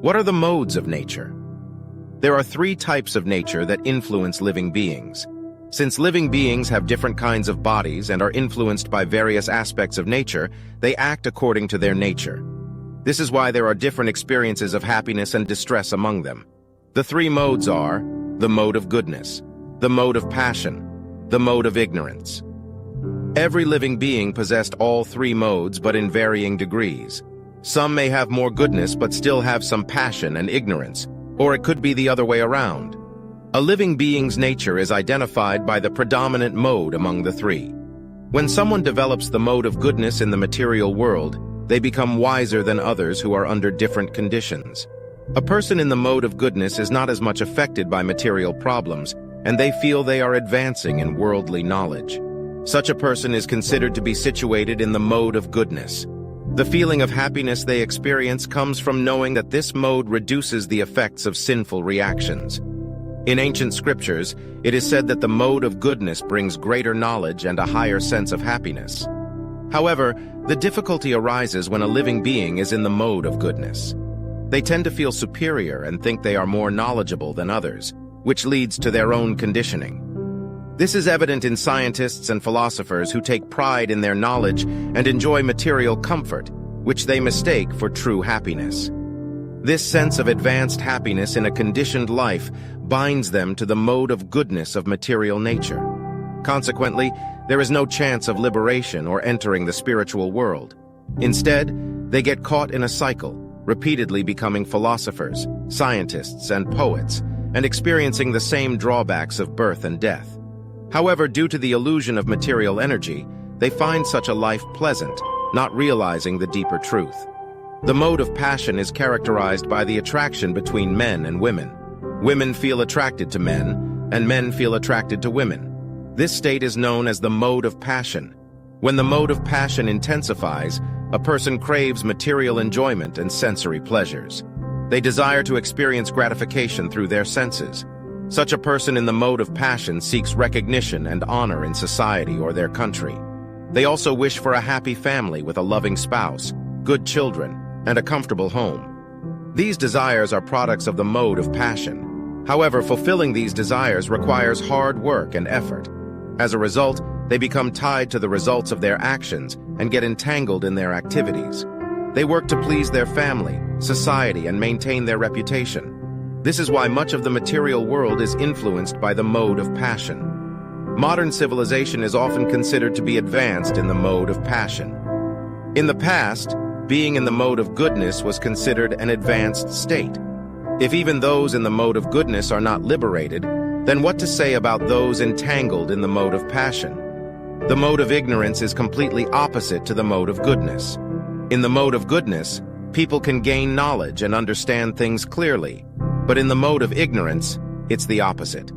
What are the modes of nature? There are three types of nature that influence living beings. Since living beings have different kinds of bodies and are influenced by various aspects of nature, they act according to their nature. This is why there are different experiences of happiness and distress among them. The three modes are the mode of goodness, the mode of passion, the mode of ignorance. Every living being possessed all three modes, but in varying degrees. Some may have more goodness but still have some passion and ignorance, or it could be the other way around. A living being's nature is identified by the predominant mode among the three. When someone develops the mode of goodness in the material world, they become wiser than others who are under different conditions. A person in the mode of goodness is not as much affected by material problems, and they feel they are advancing in worldly knowledge. Such a person is considered to be situated in the mode of goodness. The feeling of happiness they experience comes from knowing that this mode reduces the effects of sinful reactions. In ancient scriptures, it is said that the mode of goodness brings greater knowledge and a higher sense of happiness. However, the difficulty arises when a living being is in the mode of goodness. They tend to feel superior and think they are more knowledgeable than others, which leads to their own conditioning. This is evident in scientists and philosophers who take pride in their knowledge and enjoy material comfort, which they mistake for true happiness. This sense of advanced happiness in a conditioned life binds them to the mode of goodness of material nature. Consequently, there is no chance of liberation or entering the spiritual world. Instead, they get caught in a cycle, repeatedly becoming philosophers, scientists, and poets, and experiencing the same drawbacks of birth and death. However, due to the illusion of material energy, they find such a life pleasant, not realizing the deeper truth. The mode of passion is characterized by the attraction between men and women. Women feel attracted to men, and men feel attracted to women. This state is known as the mode of passion. When the mode of passion intensifies, a person craves material enjoyment and sensory pleasures. They desire to experience gratification through their senses. Such a person in the mode of passion seeks recognition and honor in society or their country. They also wish for a happy family with a loving spouse, good children, and a comfortable home. These desires are products of the mode of passion. However, fulfilling these desires requires hard work and effort. As a result, they become tied to the results of their actions and get entangled in their activities. They work to please their family, society, and maintain their reputation. This is why much of the material world is influenced by the mode of passion. Modern civilization is often considered to be advanced in the mode of passion. In the past, being in the mode of goodness was considered an advanced state. If even those in the mode of goodness are not liberated, then what to say about those entangled in the mode of passion? The mode of ignorance is completely opposite to the mode of goodness. In the mode of goodness, people can gain knowledge and understand things clearly, but in the mode of ignorance, it's the opposite.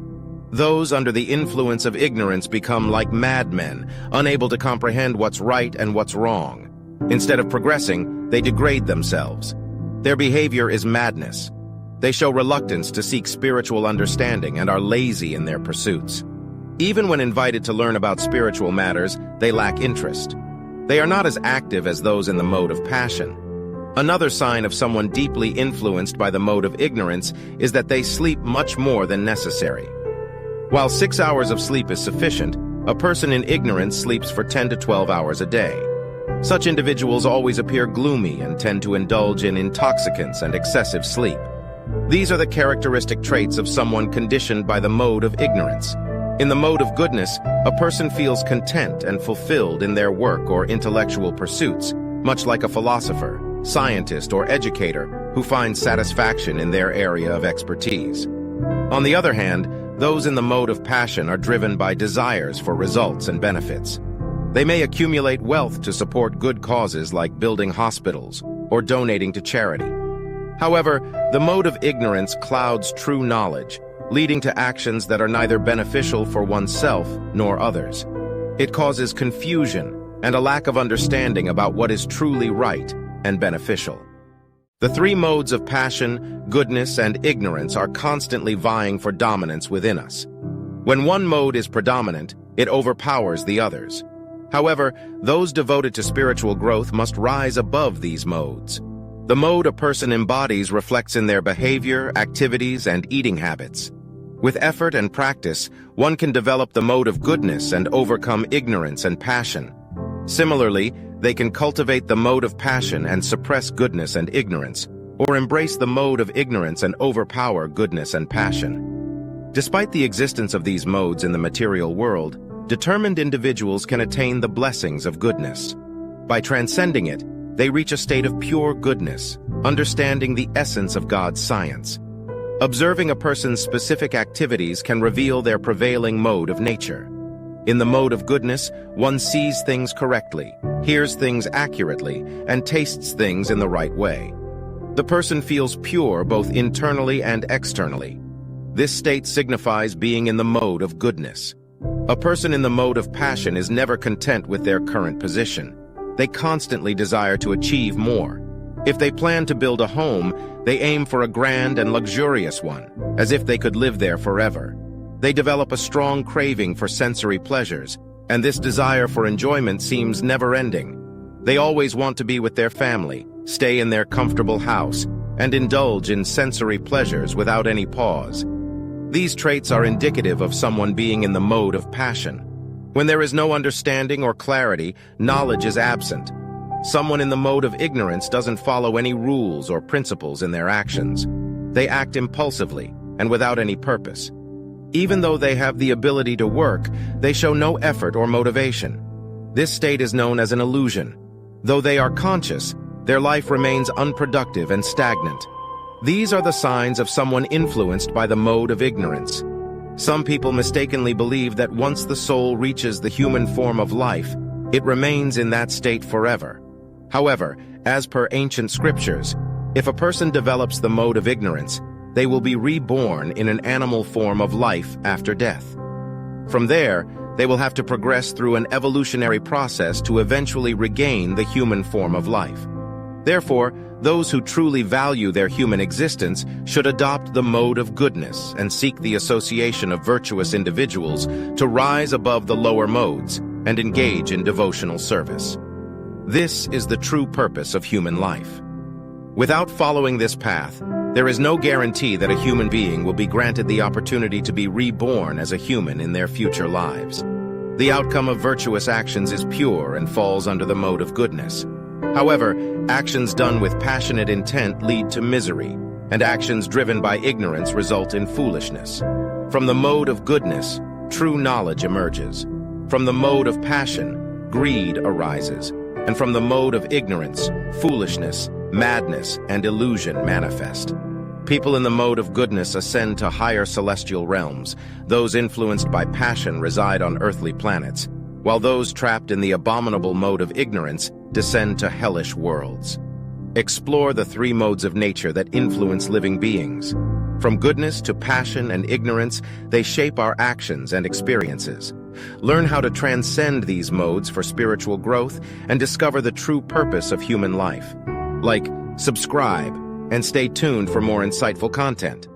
Those under the influence of ignorance become like madmen, unable to comprehend what's right and what's wrong. Instead of progressing, they degrade themselves. Their behavior is madness. They show reluctance to seek spiritual understanding and are lazy in their pursuits. Even when invited to learn about spiritual matters, they lack interest. They are not as active as those in the mode of passion. Another sign of someone deeply influenced by the mode of ignorance is that they sleep much more than necessary. While 6 hours of sleep is sufficient, a person in ignorance sleeps for 10 to 12 hours a day. Such individuals always appear gloomy and tend to indulge in intoxicants and excessive sleep. These are the characteristic traits of someone conditioned by the mode of ignorance. In the mode of goodness, a person feels content and fulfilled in their work or intellectual pursuits, much like a philosopher, scientist, or educator who finds satisfaction in their area of expertise. On the other hand, those in the mode of passion are driven by desires for results and benefits. They may accumulate wealth to support good causes like building hospitals or donating to charity. However, the mode of ignorance clouds true knowledge, leading to actions that are neither beneficial for oneself nor others. It causes confusion and a lack of understanding about what is truly right and beneficial. The three modes of passion, goodness, and ignorance are constantly vying for dominance within us. When one mode is predominant, it overpowers the others. However, those devoted to spiritual growth must rise above these modes. The mode a person embodies reflects in their behavior, activities, and eating habits. With effort and practice, one can develop the mode of goodness and overcome ignorance and passion. Similarly, they can cultivate the mode of passion and suppress goodness and ignorance, or embrace the mode of ignorance and overpower goodness and passion. Despite the existence of these modes in the material world, determined individuals can attain the blessings of goodness. By transcending it, they reach a state of pure goodness, understanding the essence of God's science. Observing a person's specific activities can reveal their prevailing mode of nature. In the mode of goodness, one sees things correctly, hears things accurately, and tastes things in the right way. The person feels pure both internally and externally. This state signifies being in the mode of goodness. A person in the mode of passion is never content with their current position. They constantly desire to achieve more. If they plan to build a home, they aim for a grand and luxurious one, as if they could live there forever. They develop a strong craving for sensory pleasures, and this desire for enjoyment seems never-ending. They always want to be with their family, stay in their comfortable house, and indulge in sensory pleasures without any pause. These traits are indicative of someone being in the mode of passion. When there is no understanding or clarity, knowledge is absent. Someone in the mode of ignorance doesn't follow any rules or principles in their actions. They act impulsively and without any purpose. Even though they have the ability to work, they show no effort or motivation. This state is known as an illusion. Though they are conscious, their life remains unproductive and stagnant. These are the signs of someone influenced by the mode of ignorance. Some people mistakenly believe that once the soul reaches the human form of life, it remains in that state forever. However, as per ancient scriptures, if a person develops the mode of ignorance, they will be reborn in an animal form of life after death. From there, they will have to progress through an evolutionary process to eventually regain the human form of life. Therefore, those who truly value their human existence should adopt the mode of goodness and seek the association of virtuous individuals to rise above the lower modes and engage in devotional service. This is the true purpose of human life. Without following this path, there is no guarantee that a human being will be granted the opportunity to be reborn as a human in their future lives. The outcome of virtuous actions is pure and falls under the mode of goodness. However, actions done with passionate intent lead to misery, and actions driven by ignorance result in foolishness. From the mode of goodness, true knowledge emerges. From the mode of passion, greed arises. And from the mode of ignorance, foolishness, madness, and illusion manifest. People in the mode of goodness ascend to higher celestial realms. Those influenced by passion reside on earthly planets, while those trapped in the abominable mode of ignorance descend to hellish worlds. Explore the three modes of nature that influence living beings. From goodness to passion and ignorance, they shape our actions and experiences. Learn how to transcend these modes for spiritual growth and discover the true purpose of human life. Like, subscribe, and stay tuned for more insightful content.